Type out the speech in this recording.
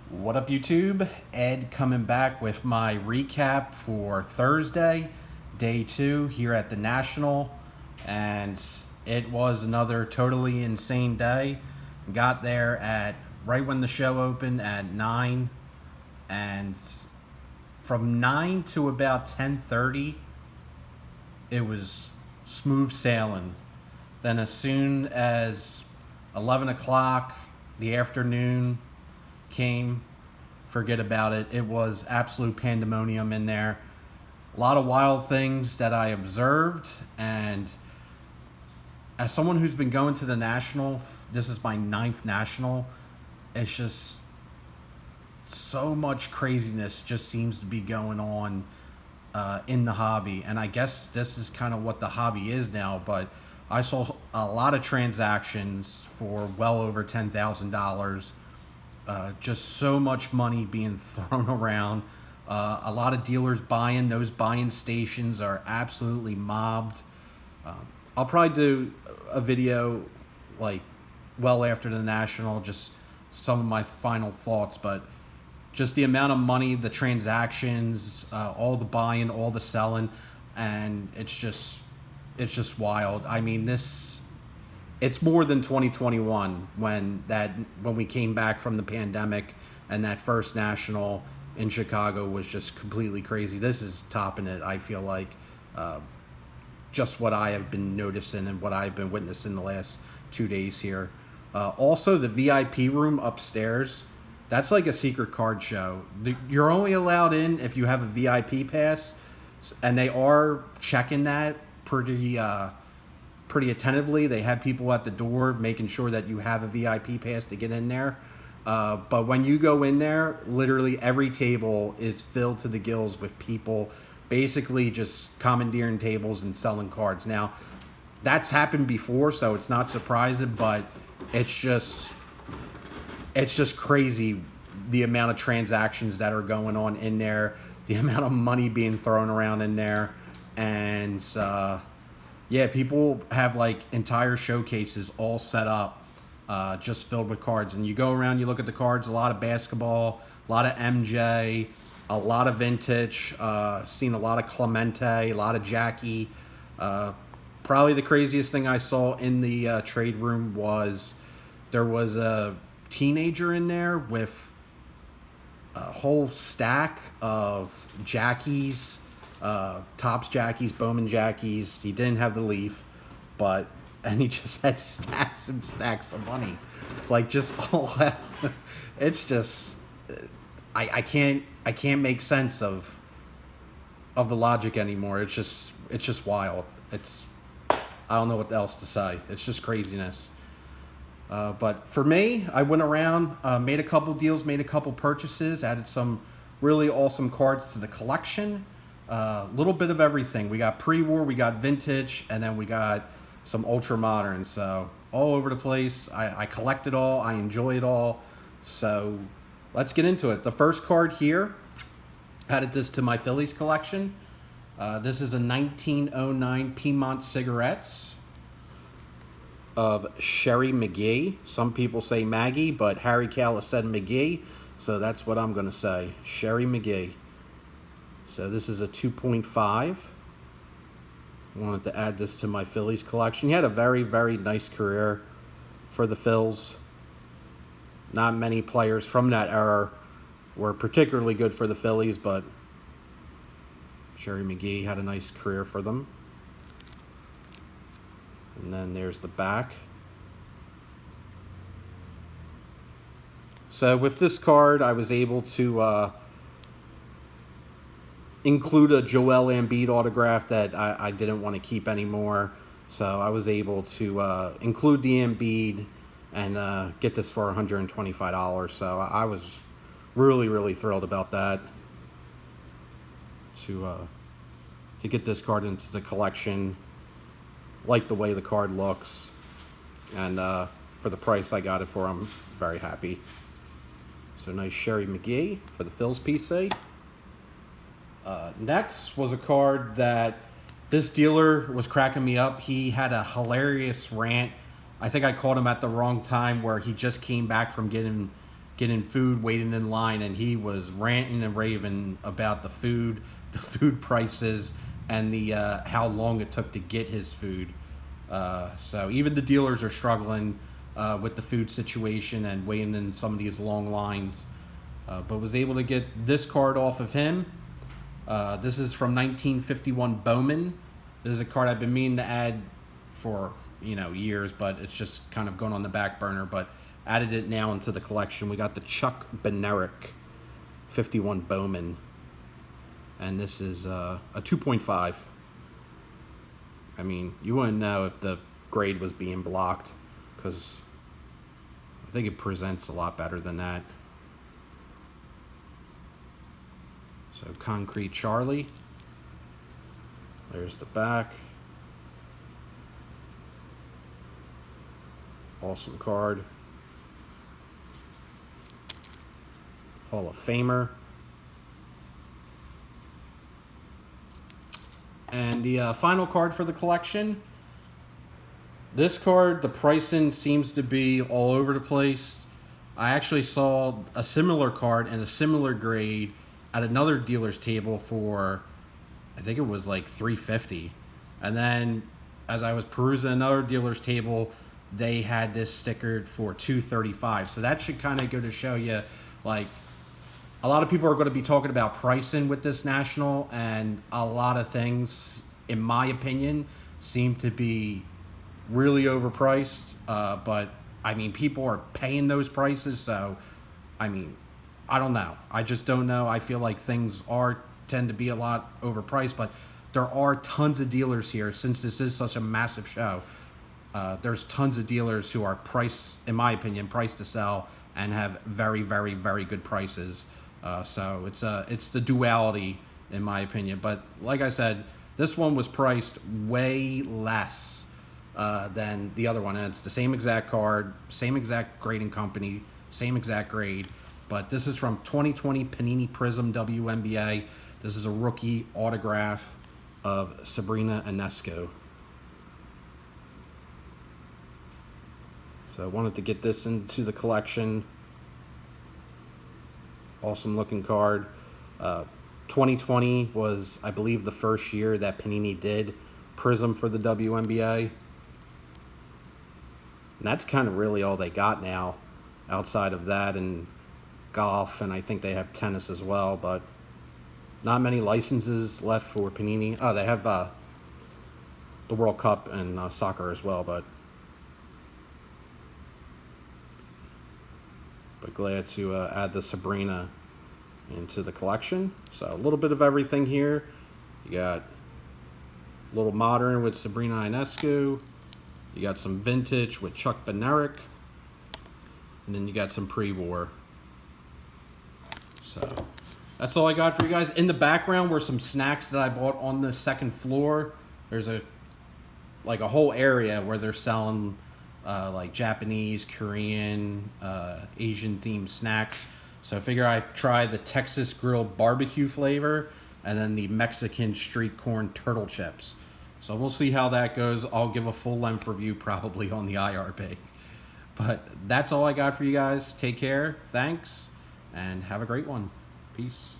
What up, YouTube? Ed coming back with my recap for Thursday, day 2 here at the National. And it was another totally insane day. Got there at right when the show opened at 9. And from 9 to about 10:30, it was smooth sailing. Then as soon as 11 o'clock, the afternoon came, forget about it. It was absolute pandemonium in there. A lot of wild things that I observed, and as someone who's been going to the National, this is my 9th National, it's just so much craziness just seems to be going on in the hobby. And I guess this is kind of what the hobby is now, but I saw a lot of transactions for well over $10,000. Just so much money being thrown around. A lot of dealers buying. Those buying stations are absolutely mobbed. I'll probably do a video like well after the National, just some of my final thoughts, but just the amount of money, the transactions, all the buying, all the selling, and it's just wild. I mean, it's more than 2021 when we came back from the pandemic and that first National in Chicago was just completely crazy. This is topping it, I feel like, just what I have been noticing and what I've been witnessing the last 2 days here. Also, the VIP room upstairs, that's like a secret card show. You're only allowed in if you have a VIP pass, and they are checking that pretty attentively. They have people at the door making sure that you have a VIP pass to get in there. But when you go in there, literally every table is filled to the gills with people basically just commandeering tables and selling cards. Now, that's happened before, so it's not surprising, but it's just crazy the amount of transactions that are going on in there, the amount of money being thrown around in there. And yeah, people have like entire showcases all set up, just filled with cards. And you go around, you look at the cards, a lot of basketball, a lot of MJ, a lot of vintage, seen a lot of Clemente, a lot of Jackie. Probably the craziest thing I saw in the trade room was there was a teenager in there with a whole stack of Jackies, Topps Jackies, Bowman Jackies. He didn't have the leaf, and he just had stacks and stacks of money, like just all that. It's just, I can't make sense of the logic anymore. It's just wild. I don't know what else to say. It's just craziness. But for me, I went around, made a couple deals, made a couple purchases, added some really awesome cards to the collection. A little bit of everything. We got pre-war, we got vintage, and then we got some ultra modern. So all over the place. I collect it all. I enjoy it all. So let's get into it. The first card here, added this to my Phillies collection. This is a 1909 Piedmont Cigarettes of Sherry McGee. Some people say Maggie, but Harry Callis said McGee, so that's what I'm going to say. Sherry McGee. So this is a 2.5. Wanted to add this to my Phillies collection. He had a very, very nice career for the Phils. Not many players from that era were particularly good for the Phillies, but Sherry McGee had a nice career for them. And then there's the back. So with this card, I was able to include a Joel Embiid autograph that I didn't want to keep anymore. So I was able to include the Embiid and get this for $125. So I was really, really thrilled about that. To get this card into the collection. Like the way the card looks, and for the price I got it for, I'm very happy. So nice Sherry McGee for the Phil's PC. Next was a card that this dealer was cracking me up. He had a hilarious rant. I think I called him at the wrong time, where he just came back from getting getting food, waiting in line, and he was ranting and raving about the food prices, and the how long it took to get his food. So even the dealers are struggling with the food situation and waiting in some of these long lines. But was able to get this card off of him. This is from 1951 Bowman. This is a card I've been meaning to add for years, but it's just kind of gone on the back burner. But added it now into the collection. We got the Chuck Bednarik 51 Bowman, and this is a 2.5. I mean, you wouldn't know if the grade was being blocked, because I think it presents a lot better than that. So Concrete Charlie. There's the back. Awesome card. Hall of Famer. And the final card for the collection. This card, the pricing seems to be all over the place. I actually saw a similar card and a similar grade at another dealer's table for, I think it was like $350. And then as I was perusing another dealer's table, they had this stickered for $235. So that should kind of go to show you, like, a lot of people are going to be talking about pricing with this national, and a lot of things, in my opinion, seem to be really overpriced. But I mean, people are paying those prices, so I mean, I don't know. I just don't know. I feel like things tend to be a lot overpriced, but there are tons of dealers here. Since this is such a massive show, there's tons of dealers who are priced, in my opinion, priced to sell and have very, very, very good prices. So it's the duality, in my opinion. But like I said, this one was priced way less than the other one, and it's the same exact card, same exact grading company, same exact grade. But this is from 2020 Panini Prism WNBA. This is a rookie autograph of Sabrina Ionescu. So I wanted to get this into the collection. Awesome looking card. 2020 was, I believe, the first year that Panini did Prism for the WNBA. And that's kind of really all they got now, outside of that and golf, and I think they have tennis as well, but not many licenses left for Panini. Oh, they have the World Cup and soccer as well, but glad to add the Sabrina into the collection. So a little bit of everything here. You got a little modern with Sabrina Ionescu. You got some vintage with Chuck Bednarik. And then you got some pre-war. So that's all I got for you guys. In the background were some snacks that I bought on the second floor. There's a whole area where they're selling like Japanese, Korean, Asian themed snacks. So I figure I'd try the Texas Grill barbecue flavor and then the Mexican street corn turtle chips. So we'll see how that goes. I'll give a full length review probably on the IRB. But that's all I got for you guys. Take care. Thanks. And have a great one. Peace.